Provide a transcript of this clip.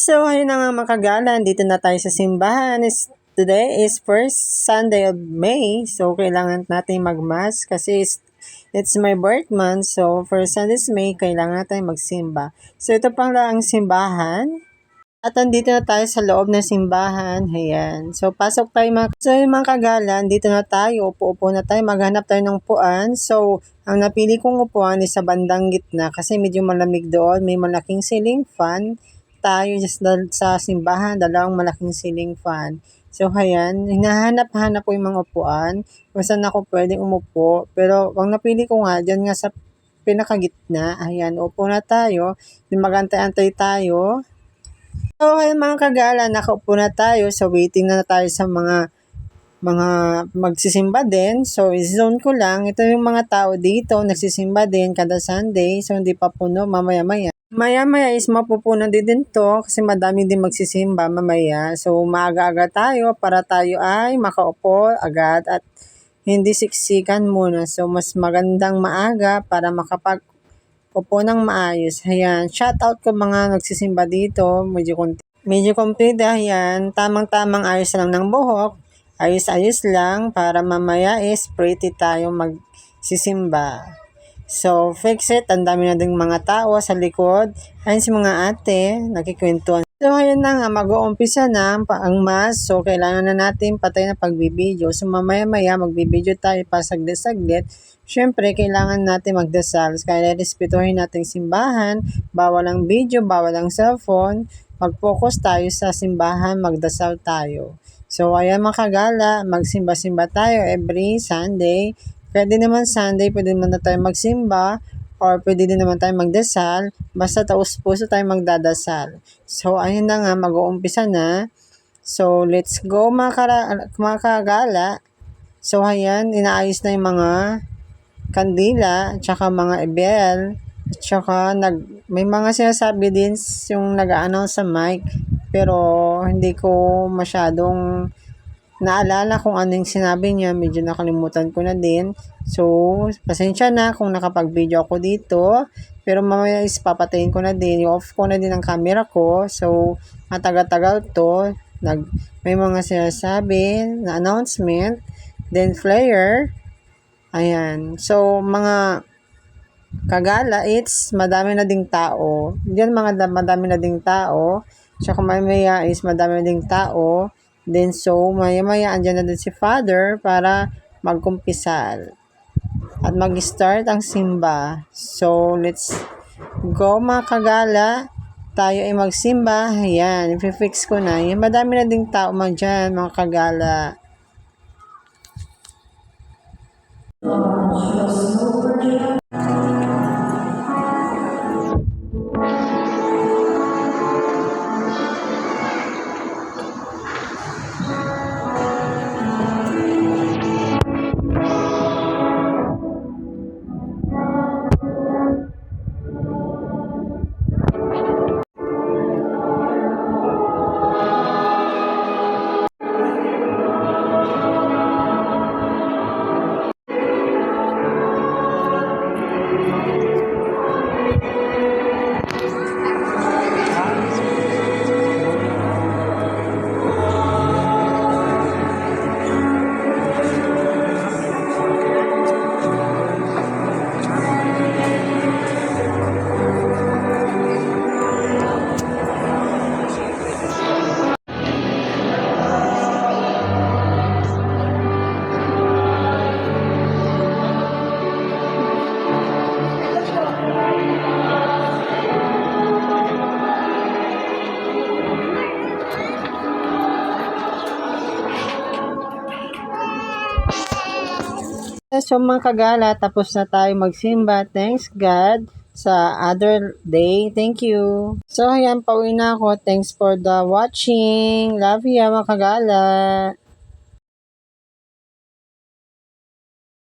So, ayun na nga mga kagala, dito na tayo sa simbahan. Today is first Sunday of May. So, kailangan natin magmas kasi it's my birth month. So, first Sunday is May, kailangan natin magsimba. So, ito pang lang ang simbahan. At andito na tayo sa loob ng simbahan. Ayan. So, pasok tayo yung mga kagalan, dito na tayo. Upo-upo na tayo. Maghanap tayo ng upuan. So, ang napili kong upuan is sa bandang gitna kasi medyo malamig doon. May malaking ceiling fan. Tayo just sa simbahan, dalawang malaking ceiling fan. So, ayan. Hinahanap-hanap ko yung mga upuan. Kung saan ako pwedeng umupo. Pero, ang napili ko nga, dyan nga sa pinakagitna. Ayan. Upo na tayo. Magantay-antay tayo. So, ayun mga kagala, nakaupo na tayo. So, waiting na tayo sa mga magsisimba din. So, i-zone ko lang. Ito yung mga tao dito, nagsisimba din kada Sunday. So, hindi pa puno mamaya-maya. Maya-maya is mapupunan din to kasi madami din magsisimba mamaya. So, maaga-aga tayo para tayo ay makaupo agad at hindi siksikan muna. So, mas magandang maaga para upo ng maayos. Ayan, shout out ko mga nagsisimba dito. Medyo complete. Ayan, tamang-tamang ayos lang ng buhok. Ayos-ayos lang para mamaya is pretty tayo magsisimba. So, fix it. Ang dami na ding mga tao sa likod. Ayun si mga ate, nakikwentuhan. So, ayun na nga, mag-uumpisa na ang mass. So, kailangan na natin patay na pagbibideo. So, mamaya-maya, magbibideo tayo pa saglit-saglit. Siyempre, kailangan natin magdasal. Kaya respetuhin natin simbahan. Bawal ang video, bawal ang cellphone. Mag-focus tayo sa simbahan, magdasal tayo. So, ayan mga kagala, magsimba-simba tayo every Sunday. Pwede naman Sunday, pwede naman na tayo magsimba. Or pwede din naman tayo magdasal. Basta taos-puso tayo magdadasal. So, ayun na nga, mag-uumpisa na. So, let's go mga kagala. So, ayan, inaayos na yung mga kandila, tsaka mga ebel, tsaka may mga sinasabi din yung nag-a-announce sa mic, pero hindi ko masyadong naalala kung ano yung sinabi niya, medyo nakalimutan ko na din. So, pasensya na kung nakapag-video ako dito, pero mamaya is papatayin ko na din, off ko na din ang camera ko. So, matagal-tagal to, may mga sinasabi na announcement, then flyer. Ayan. So, mga kagala, it's madami na ding tao. Diyan madami na ding tao. Tsaka maya is madami na ding tao. Then, so, maya andyan na din si Father para magkumpisal. At mag-start ang simba. So, let's go mga kagala. Tayo ay magsimba. Ayan, i-fix ko na. Yan, madami na ding tao dyan, mga kagala. So mga kagala, tapos na tayo magsimba. Thanks God sa other day. Thank you. So ayan, pauwi na ako. Thanks for the watching. Love you mga kagala.